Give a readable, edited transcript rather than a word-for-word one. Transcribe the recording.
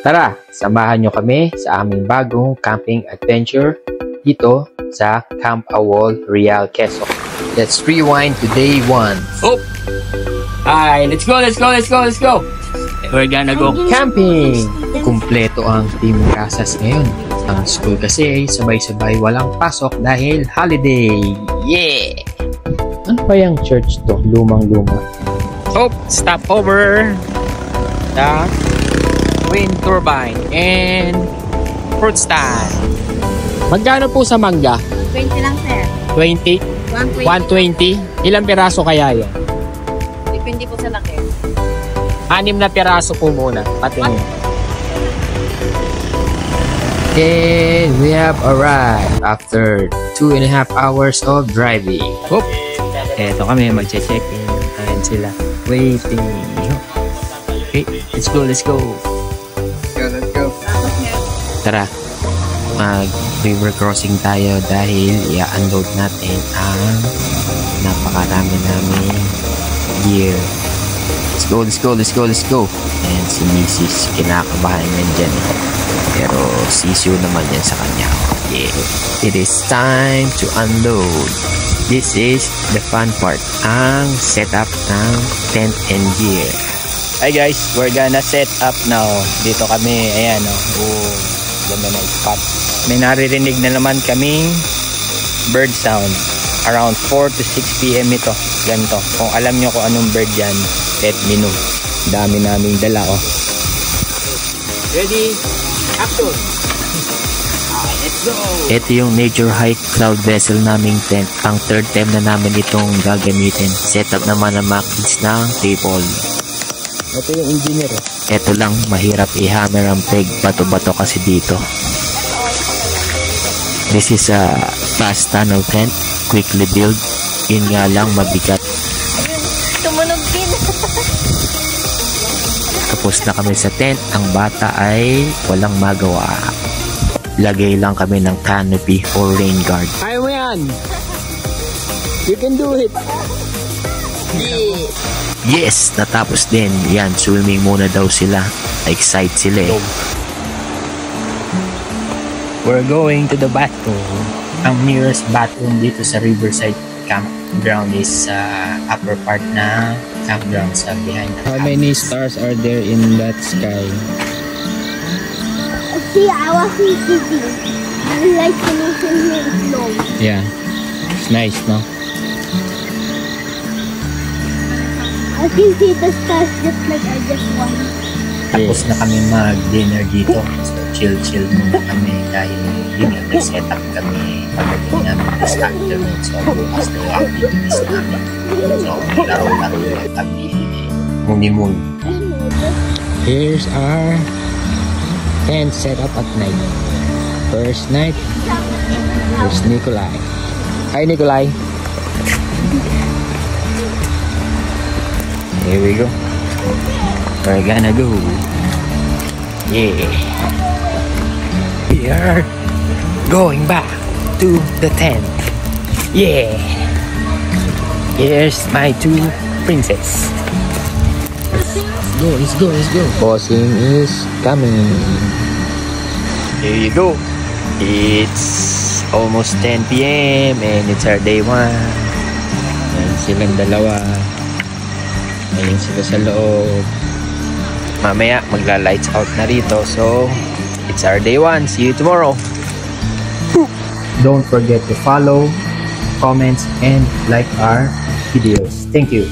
Tara, samahan nyo kami sa aming bagong camping adventure dito sa Camp Awol, Real, Quezon. Let's rewind to day 1. Oh! Alright, let's go! We're gonna go Camping! Kumpleto ang Team Casas ngayon. Ang school kasi ay sabay-sabay walang pasok dahil holiday. Yeah! Ano pa yung church to? Lumang-luma. Oh! Stop over! The wind turbine and fruit stand. Magkano po sa mangga? 20 lang, sir. 20? 120? Ilang piraso kaya yun? Depende po sa laki. 6 na piraso po muna. Pati mo. And we have arrived after 2.5 hours of driving. Hop! Eto kami, mag-check-in. Ayan sila. Waiting. Okay, let's go. Let's go. Tara, mag-river crossing tayo dahil i-unload natin ang napakarami namin gear. Let's go. And si Mrs. kinakabahan yan dyan. Pero sisiyo naman yan sa kanya. Yeah. It is time to unload. This is the fun part. Ang setup ng tent and gear. Hi guys, we're gonna set up now. Dito kami, ayan o. Oh, ganda na spot. May naririnig na naman kaming bird sound. Around 4 to 6 p.m. ito. Ganito. Kung alam nyo kung anong bird yan, let me know. Dami naming dala oh. Ready? Action! Let's go! Ito yung nature hike cloud vessel naming tent. Ang third time na namin itong gagamitin. Setup naman ng mga kids ng table. Ito yung engineer eh. Ito lang, mahirap i-hammer ang peg. Bato-bato kasi dito. This is a fast tunnel tent. Quickly build. Yun nga lang, mabigat. Tumunog din. Tapos na kami sa tent. Ang bata ay walang magawa. Lagay lang kami ng canopy or rain guard. Kaya mo yan! You can do it! Yes! Natapos din. Yan, swimming muna daw sila. Excite sila eh. We're going to the bathroom. Ang nearest bathroom dito sa Riverside Campground is sa upper part na campground sa behind the How many stars are there in that sky? See, I was sitting. I like to listen here slow. Yeah, it's nice, no? I can see the stars just like I just want. Tapos na kami mag-dinner dito. So, chill muna kami dahil yun yung nag-set up kami pagdating namin sa afternoon. So, bukas na yung activities namin. So, laro-laro lang kami. Muni-muni. Here's our tent set up at night. First night, there's Nikolai. Hi, Nikolai. Here we go. We're gonna go. Yeah. We are going back to the tent. Yeah. Here's my 2 princess. Let's go. Bossing is coming. Here you go. It's almost 10 p.m. and it's our day 1. Ayan silang dalawa. Ayan sila sa loob. Mamaya magla-lights out na rito. So, it's our day 1. See you tomorrow. Don't forget to follow, comments, and like our videos. Thank you.